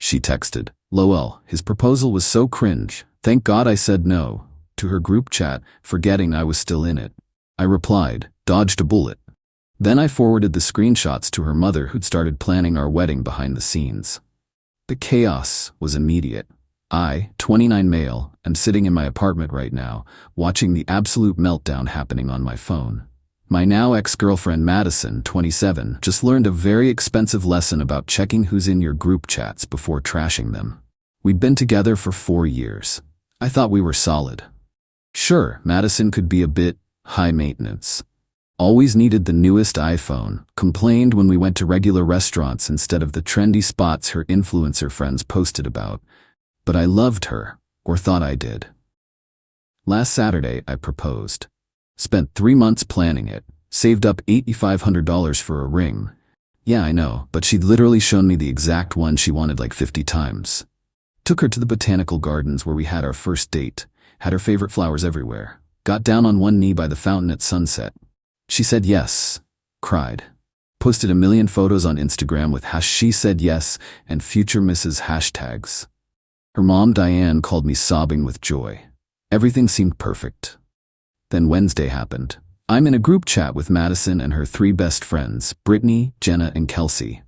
She texted. LOL, his proposal was so cringe. Thank God I said no, to her group chat, forgetting I was still in it. I replied, dodged a bullet. Then I forwarded the screenshots to her mother who'd started planning our wedding behind the scenes. The chaos was immediate. I, 29 male, am sitting in my apartment right now, watching the absolute meltdown happening on my phone. My now ex-girlfriend Madison, 27, just learned a very expensive lesson about checking who's in your group chats before trashing them. We'd been together for 4 years. I thought we were solid. Sure, Madison could be a bit high maintenance. Always needed the newest iPhone, complained when we went to regular restaurants instead of the trendy spots her influencer friends posted about. But I loved her, or thought I did. Last Saturday, I proposed. Spent 3 months planning it, saved up $8,500 for a ring. Yeah, I know, but she'd literally shown me the exact one she wanted like 50 times. Took her to the botanical gardens where we had our first date, had her favorite flowers everywhere, got down on one knee by the fountain at sunset. She said yes, cried. Posted a million photos on Instagram with #she said yes and future Mrs. hashtags. Her mom, Diane, called me sobbing with joy. Everything seemed perfect. Then Wednesday happened. I'm in a group chat with Madison and her 3 best friends, Brittany, Jenna, and Kelsey.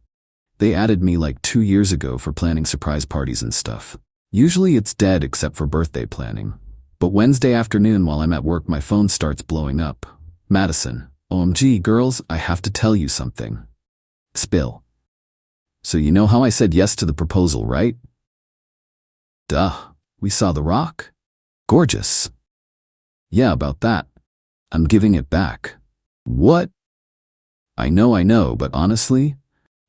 They added me like 2 years ago for planning surprise parties and stuff. Usually it's dead except for birthday planning. But Wednesday afternoon while I'm at work my phone starts blowing up. Madison, OMG girls, I have to tell you something. Spill. So you know how I said yes to the proposal, right? Duh, we saw The Rock. Gorgeous. Yeah, about that. I'm giving it back. What? I know, but honestly,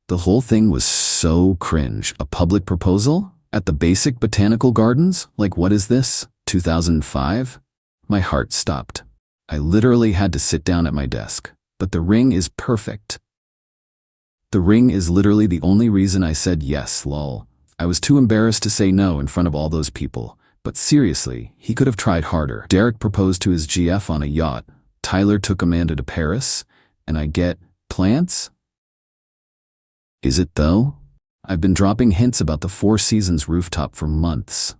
the whole thing was so cringe. A public proposal? At the basic botanical gardens? Like what is this? 2005? My heart stopped. I literally had to sit down at my desk. But the ring is perfect. The ring is literally the only reason I said yes, lol. I was too embarrassed to say no in front of all those people. But seriously, he could have tried harder. Derek proposed to his GF on a yacht. Tyler took Amanda to Paris. And I get plants? Is it though? I've been dropping hints about the Four Seasons rooftop for months.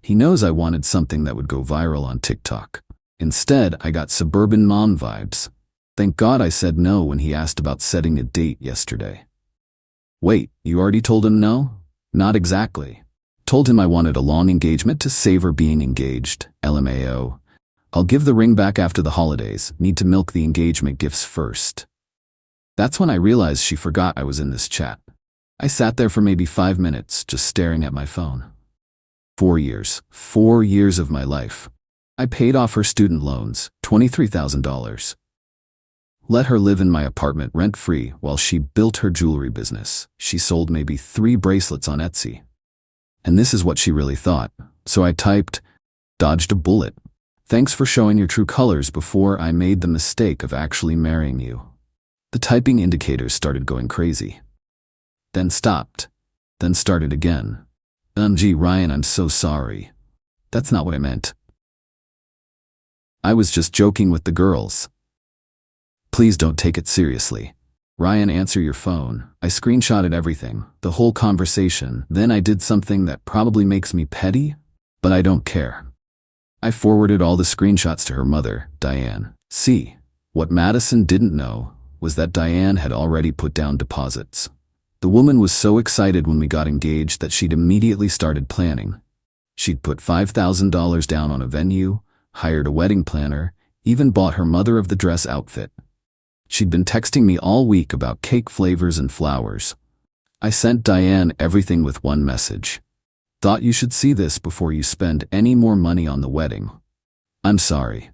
He knows I wanted something that would go viral on TikTok. Instead, I got suburban mom vibes. Thank God I said no when he asked about setting a date yesterday. Wait, you already told him no? Not exactly. Told him I wanted a long engagement to savor being engaged, LMAO. I'll give the ring back after the holidays, need to milk the engagement gifts first. That's when I realized she forgot I was in this chat. I sat there for maybe 5 minutes, just staring at my phone. 4 years. 4 years of my life. I paid off her student loans, $23,000. Let her live in my apartment rent-free while she built her jewelry business. She sold maybe 3 bracelets on Etsy. And this is what she really thought. So I typed, dodged a bullet. Thanks for showing your true colors before I made the mistake of actually marrying you. The typing indicators started going crazy. Then stopped. Then started again. OMG Ryan, I'm so sorry. That's not what I meant. I was just joking with the girls. Please don't take it seriously. Ryan, answer your phone. I screenshotted everything, the whole conversation. Then I did something that probably makes me petty, but I don't care. I forwarded all the screenshots to her mother, Diane. See, what Madison didn't know was that Diane had already put down deposits. The woman was so excited when we got engaged that she'd immediately started planning. She'd put $5,000 down on a venue, hired a wedding planner, even bought her mother of the dress outfit. She'd been texting me all week about cake flavors and flowers. I sent Diane everything with one message. Thought you should see this before you spend any more money on the wedding. I'm sorry.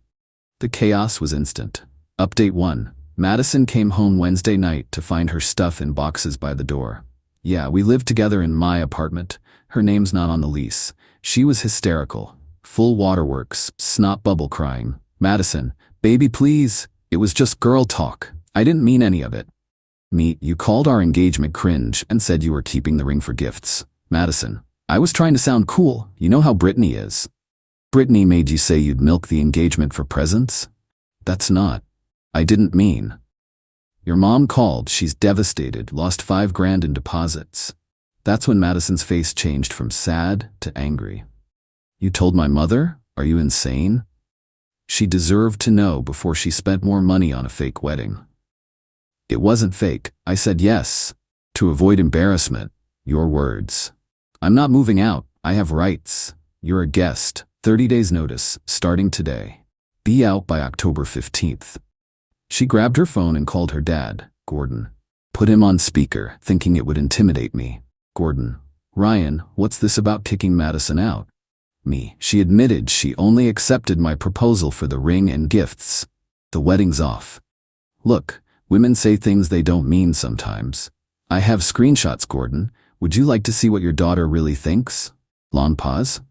The chaos was instant. Update 1. Madison came home Wednesday night to find her stuff in boxes by the door. Yeah, we lived together in my apartment. Her name's not on the lease. She was hysterical. Full waterworks, snot bubble crying. Madison, baby please. It was just girl talk. I didn't mean any of it. Meet, you called our engagement cringe and said you were keeping the ring for gifts. Madison, I was trying to sound cool. You know how Brittany is. Brittany made you say you'd milk the engagement for presents? That's not. I didn't mean. Your mom called. She's devastated. Lost $5,000 in deposits. That's when Madison's face changed from sad to angry. You told my mother? Are you insane? She deserved to know before she spent more money on a fake wedding. It wasn't fake. I said yes. To avoid embarrassment. Your words. I'm not moving out. I have rights. You're a guest. 30 days notice, starting today. Be out by October 15th. She grabbed her phone and called her dad, Gordon. Put him on speaker, thinking it would intimidate me. Gordon. Ryan, what's this about kicking Madison out? Me. She admitted she only accepted my proposal for the ring and gifts. The wedding's off. Look, women say things they don't mean sometimes. I have screenshots, Gordon. Would you like to see what your daughter really thinks? Long pause.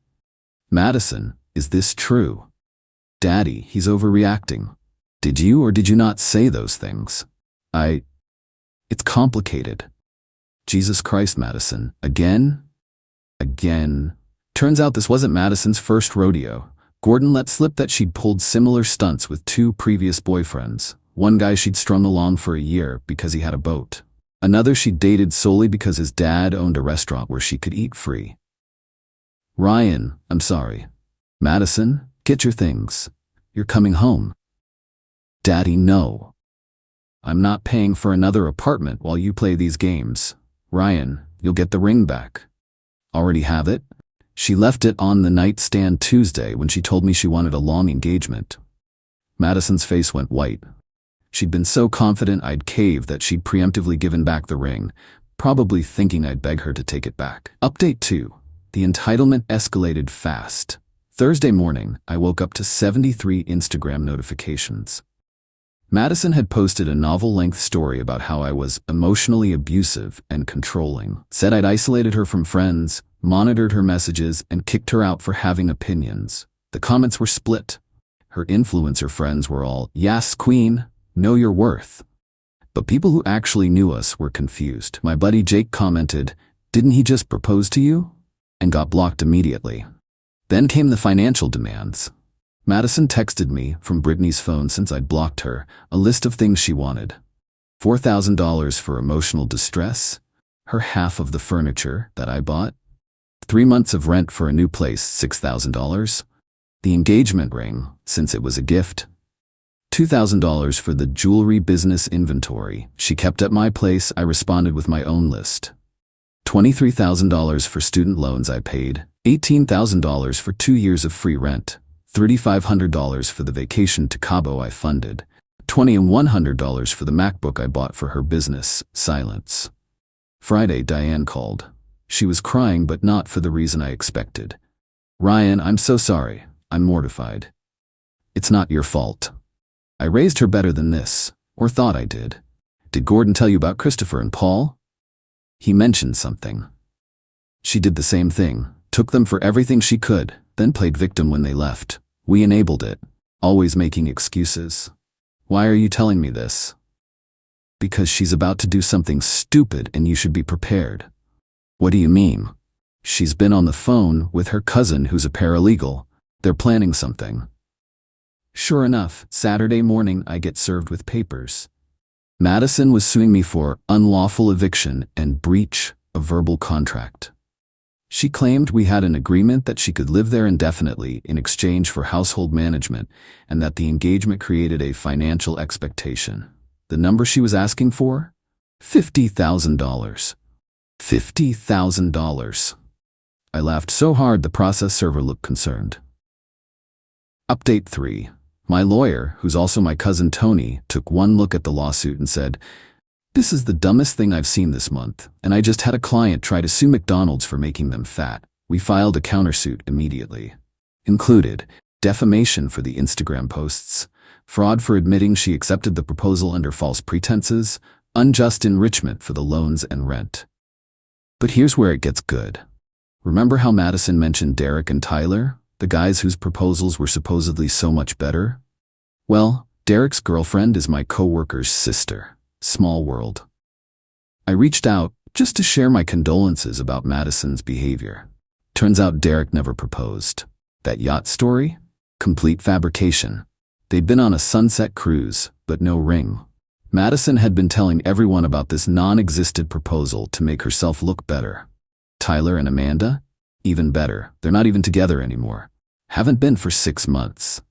Madison, is this true? Daddy, he's overreacting. Did you or did you not say those things? It's complicated. Jesus Christ, Madison. Again? Again. Turns out this wasn't Madison's first rodeo. Gordon let slip that she'd pulled similar stunts with 2 previous boyfriends. One guy she'd strung along for a year because he had a boat. Another she'd dated solely because his dad owned a restaurant where she could eat free. Ryan, I'm sorry. Madison, get your things. You're coming home. Daddy, no. I'm not paying for another apartment while you play these games. Ryan, you'll get the ring back. Already have it? She left it on the nightstand Tuesday when she told me she wanted a long engagement. Madison's face went white. She'd been so confident I'd cave that she'd preemptively given back the ring, probably thinking I'd beg her to take it back. Update 2. The entitlement escalated fast. Thursday morning, I woke up to 73 Instagram notifications. Madison had posted a novel-length story about how I was emotionally abusive and controlling, said I'd isolated her from friends, monitored her messages, and kicked her out for having opinions. The comments were split. Her influencer friends were all, "Yes, queen, know your worth." But people who actually knew us were confused. My buddy Jake commented, "Didn't he just propose to you?" and got blocked immediately. Then came the financial demands. Madison texted me, from Brittany's phone since I'd blocked her, a list of things she wanted. $4,000 for emotional distress, her half of the furniture that I bought, 3 months of rent for a new place, $6,000, the engagement ring, since it was a gift, $2,000 for the jewelry business inventory she kept at my place. I responded with my own list. $23,000 for student loans I paid, $18,000 for 2 years of free rent, $3,500 for the vacation to Cabo I funded, $20 and $100 for the MacBook I bought for her business. Silence. Friday, Diane called. She was crying, but not for the reason I expected. Ryan, I'm so sorry. I'm mortified. It's not your fault. I raised her better than this, or thought I did. Did Gordon tell you about Christopher and Paul? He mentioned something. She did the same thing, took them for everything she could, then played victim when they left. We enabled it, always making excuses. Why are you telling me this? Because she's about to do something stupid and you should be prepared. What do you mean? She's been on the phone with her cousin who's a paralegal. They're planning something. Sure enough, Saturday morning I get served with papers. Madison was suing me for unlawful eviction and breach of verbal contract. She claimed we had an agreement that she could live there indefinitely in exchange for household management and that the engagement created a financial expectation. The number she was asking for? $50,000. $50,000. I laughed so hard the process server looked concerned. Update 3. My lawyer, who's also my cousin Tony, took one look at the lawsuit and said, "This is the dumbest thing I've seen this month, and I just had a client try to sue McDonald's for making them fat." We filed a countersuit immediately. Included, defamation for the Instagram posts, fraud for admitting she accepted the proposal under false pretenses, unjust enrichment for the loans and rent. But here's where it gets good. Remember how Madison mentioned Derek and Tyler, the guys whose proposals were supposedly so much better? Well, Derek's girlfriend is my coworker's sister. Small world. I reached out just to share my condolences about Madison's behavior. Turns out Derek never proposed. That yacht story? Complete fabrication. They'd been on a sunset cruise, but no ring. Madison had been telling everyone about this non-existent proposal to make herself look better. Tyler and Amanda? Even better, they're not even together anymore. Haven't been for 6 months.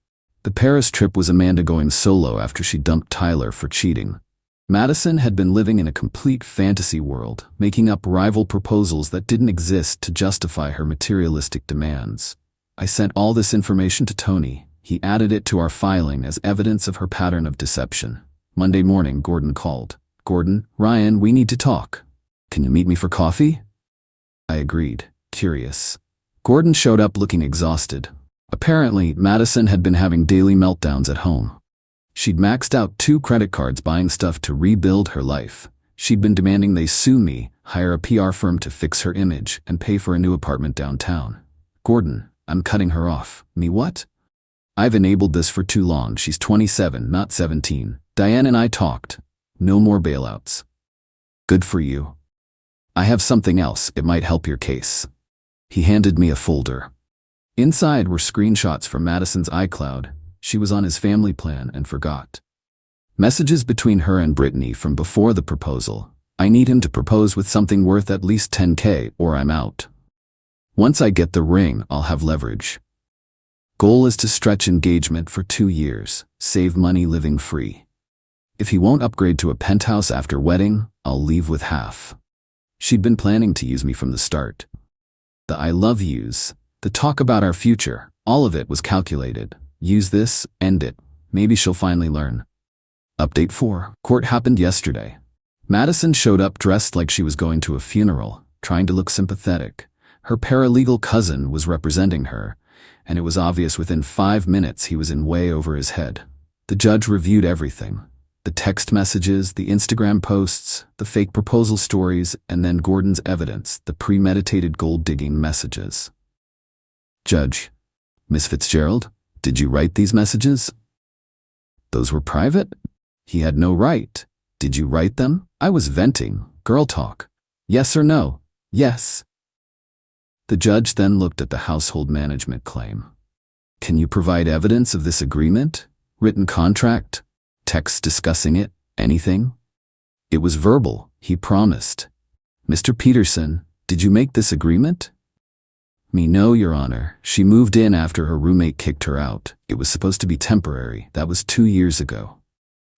The Paris trip was Amanda going solo after she dumped Tyler for cheating. Madison had been living in a complete fantasy world, making up rival proposals that didn't exist to justify her materialistic demands. I sent all this information to Tony. He added it to our filing as evidence of her pattern of deception. Monday morning, Gordon called. "Gordon, Ryan, we need to talk. Can you meet me for coffee?" I agreed, curious. Gordon showed up looking exhausted. Apparently, Madison had been having daily meltdowns at home. She'd maxed out 2 credit cards buying stuff to rebuild her life. She'd been demanding they sue me, hire a PR firm to fix her image, and pay for a new apartment downtown. "Gordon, I'm cutting her off." "Me what?" "I've enabled this for too long. She's 27, not 17. Diane and I talked. No more bailouts." "Good for you. I have something else. It might help your case." He handed me a folder. Inside were screenshots from Madison's iCloud. She was on his family plan and forgot. Messages between her and Brittany from before the proposal. "I need him to propose with something worth at least 10K or I'm out. Once I get the ring, I'll have leverage. Goal is to stretch engagement for 2 years, save money living free. If he won't upgrade to a penthouse after wedding, I'll leave with half." She'd been planning to use me from the start. The I love yous, the talk about our future, all of it was calculated. Use this, end it. Maybe she'll finally learn. Update 4. Court happened yesterday. Madison showed up dressed like she was going to a funeral, trying to look sympathetic. Her paralegal cousin was representing her, and it was obvious within 5 minutes he was in way over his head. The judge reviewed everything. The text messages, the Instagram posts, the fake proposal stories, and then Gordon's evidence, the premeditated gold-digging messages. "Judge, Miss Fitzgerald, did you write these messages?" "Those were private?" "He had no right." "Did you write them?" "I was venting. Girl talk." "Yes or no?" "Yes." The judge then looked at the household management claim. "Can you provide evidence of this agreement? Written contract? Text discussing it? Anything?" "It was verbal. He promised." "Mr. Peterson, did you make this agreement?" "Me no, Your Honor. She moved in after her roommate kicked her out. It was supposed to be temporary. That was 2 years ago."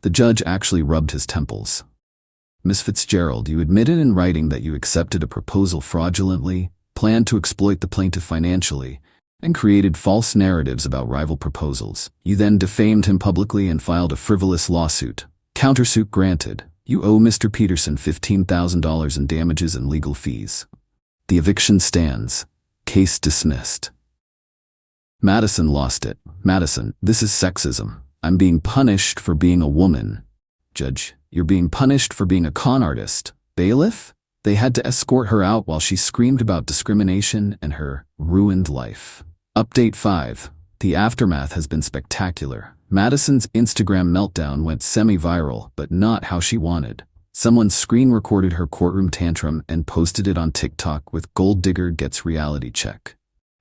The judge actually rubbed his temples. "Miss Fitzgerald, you admitted in writing that you accepted a proposal fraudulently, planned to exploit the plaintiff financially, and created false narratives about rival proposals. You then defamed him publicly and filed a frivolous lawsuit. Countersuit granted. You owe Mr. Peterson $15,000 in damages and legal fees. The eviction stands. Case dismissed." Madison lost it. "Madison, this is sexism. I'm being punished for being a woman." "Judge, you're being punished for being a con artist." "Bailiff?" They had to escort her out while she screamed about discrimination and her ruined life. Update 5. The aftermath has been spectacular. Madison's Instagram meltdown went semi-viral, but not how she wanted. Someone screen-recorded her courtroom tantrum and posted it on TikTok with "Gold Digger Gets Reality Check."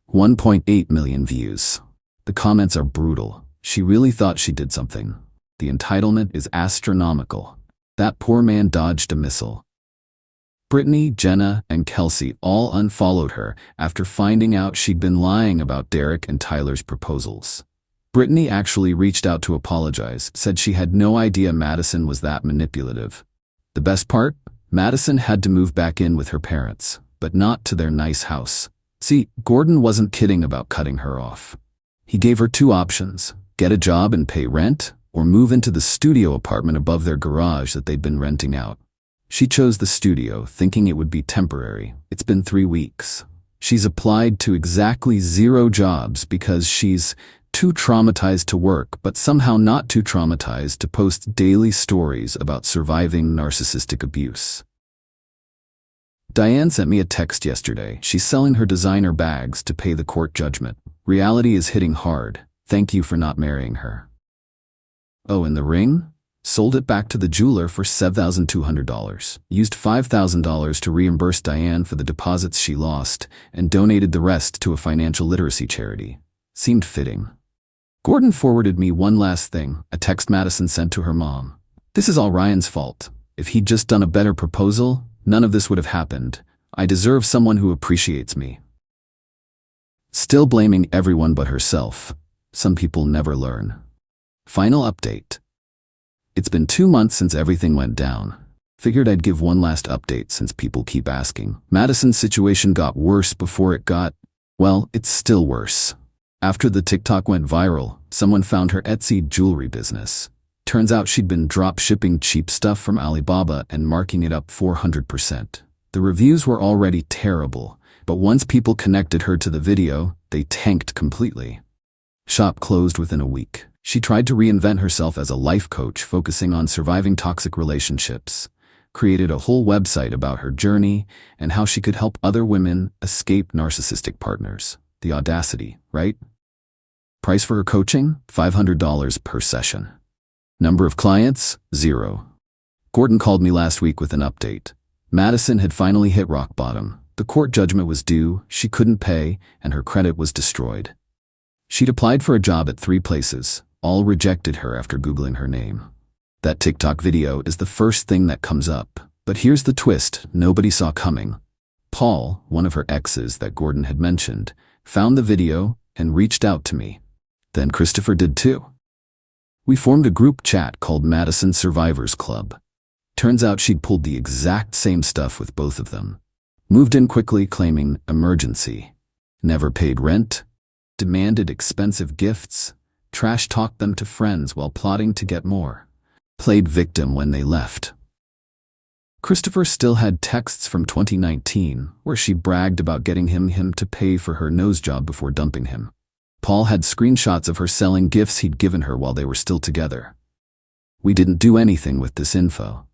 1.8 million views. The comments are brutal. She really thought she did something. The entitlement is astronomical. That poor man dodged a missile. Brittany, Jenna, and Kelsey all unfollowed her after finding out she'd been lying about Derek and Tyler's proposals. Brittany actually reached out to apologize, said she had no idea Madison was that manipulative. The best part? Madison had to move back in with her parents, but not to their nice house. See, Gordon wasn't kidding about cutting her off. He gave her 2 options: get a job and pay rent, or move into the studio apartment above their garage that they'd been renting out. She chose the studio, thinking it would be temporary. It's been 3 weeks. She's applied to exactly 0 jobs because she's too traumatized to work, but somehow not too traumatized to post daily stories about surviving narcissistic abuse. Diane sent me a text yesterday. She's selling her designer bags to pay the court judgment. Reality is hitting hard. Thank you for not marrying her. Oh, and the ring? Sold it back to the jeweler for $7,200. Used $5,000 to reimburse Diane for the deposits she lost, and donated the rest to a financial literacy charity. Seemed fitting. Gordon forwarded me one last thing, a text Madison sent to her mom. "This is all Ryan's fault. If he'd just done a better proposal, none of this would have happened. I deserve someone who appreciates me. Still blaming everyone but herself. Some people never learn. Final update. It's been 2 months since everything went down. Figured I'd give one last update since people keep asking. Madison's situation got worse before it got, well, it's still worse. After the TikTok went viral, someone found her Etsy jewelry business. Turns out she'd been drop shipping cheap stuff from Alibaba and marking it up 400%. The reviews were already terrible, but once people connected her to the video, they tanked completely. Shop closed within a week. She tried to reinvent herself as a life coach focusing on surviving toxic relationships, created a whole website about her journey and how she could help other women escape narcissistic partners. The audacity, right? Price for her coaching? $500 per session. Number of clients? 0. Gordon called me last week with an update. Madison had finally hit rock bottom. The court judgment was due, she couldn't pay, and her credit was destroyed. She'd applied for a job at 3 places. All rejected her after Googling her name. That TikTok video is the first thing that comes up. But here's the twist nobody saw coming. Paul, one of her exes that Gordon had mentioned, found the video and reached out to me. Then Christopher did too. We formed a group chat called Madison Survivors Club. Turns out she'd pulled the exact same stuff with both of them. Moved in quickly claiming emergency. Never paid rent. Demanded expensive gifts. Trash-talked them to friends while plotting to get more. Played victim when they left. Christopher still had texts from 2019 where she bragged about getting him to pay for her nose job before dumping him. Paul had screenshots of her selling gifts he'd given her while they were still together. We didn't do anything with this info.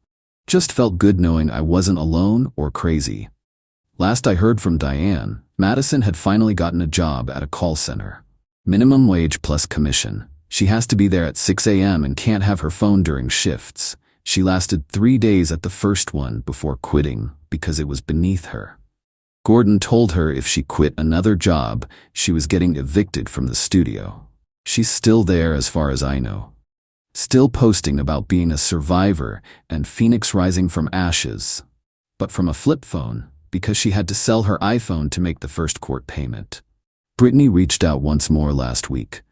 Just felt good knowing I wasn't alone or crazy. Last I heard from Diane, Madison had finally gotten a job at a call center. Minimum wage plus commission. She has to be there at 6 a.m. and can't have her phone during shifts. She lasted 3 days at the first one before quitting because it was beneath her. Gordon told her if she quit another job, she was getting evicted from the studio. She's still there as far as I know. Still posting about being a survivor and Phoenix rising from ashes. But from a flip phone, because she had to sell her iPhone to make the first court payment. Brittany reached out once more last week.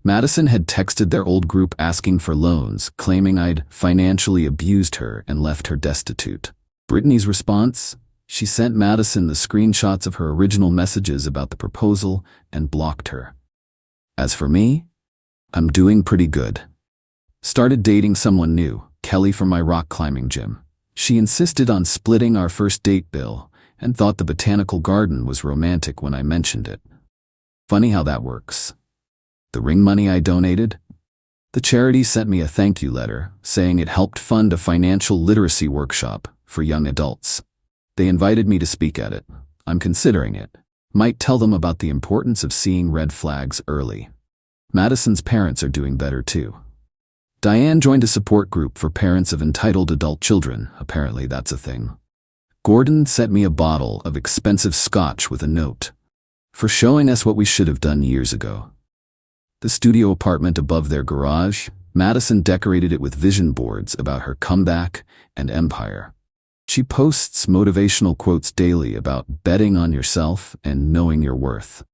Madison had texted their old group asking for loans, claiming I'd financially abused her and left her destitute. Brittany's response? She sent Madison the screenshots of her original messages about the proposal and blocked her. As for me, I'm doing pretty good. Started dating someone new, Qley from my rock climbing gym. She insisted on splitting our first date bill and thought the botanical garden was romantic when I mentioned it. Funny how that works. The ring money I donated? The charity sent me a thank you letter saying it helped fund a financial literacy workshop for young adults. They invited me to speak at it. I'm considering it. Might tell them about the importance of seeing red flags early. Madison's parents are doing better too. Diane joined a support group for parents of entitled adult children. Apparently that's a thing. Gordon sent me a bottle of expensive scotch with a note for showing us what we should have done years ago. The studio apartment above their garage, Madison decorated it with vision boards about her comeback and empire. She posts motivational quotes daily about betting on yourself and knowing your worth.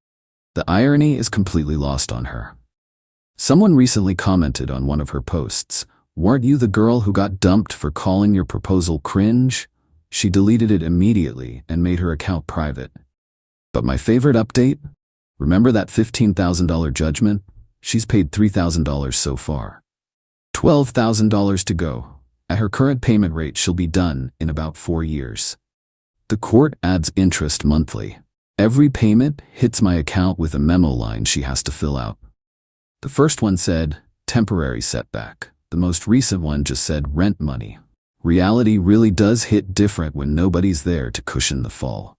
The irony is completely lost on her. Someone recently commented on one of her posts, "Weren't you the girl who got dumped for calling your proposal cringe?" She deleted it immediately and made her account private. But my favorite update? Remember that $15,000 judgment? She's paid $3,000 so far. $12,000 to go. At her current payment rate, she'll be done in about 4 years. The court adds interest monthly. Every payment hits my account with a memo line she has to fill out. The first one said, temporary setback. The most recent one just said rent money. Reality really does hit different when nobody's there to cushion the fall.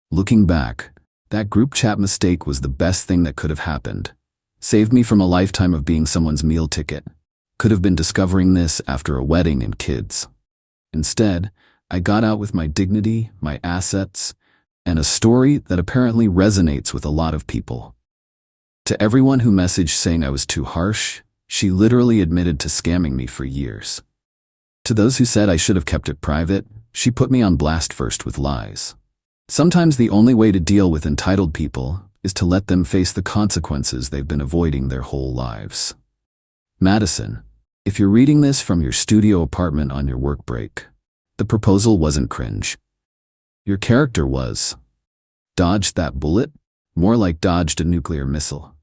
Looking back, that group chat mistake was the best thing that could have happened. Saved me from a lifetime of being someone's meal ticket. Could have been discovering this after a wedding and kids. Instead, I got out with my dignity, my assets, and a story that apparently resonates with a lot of people. To everyone who messaged saying I was too harsh, she literally admitted to scamming me for years. To those who said I should have kept it private, she put me on blast first with lies. Sometimes the only way to deal with entitled people is to let them face the consequences they've been avoiding their whole lives. Madison, if you're reading this from your studio apartment on your work break, the proposal wasn't cringe. Your character was. Dodged that bullet? More like dodged a nuclear missile.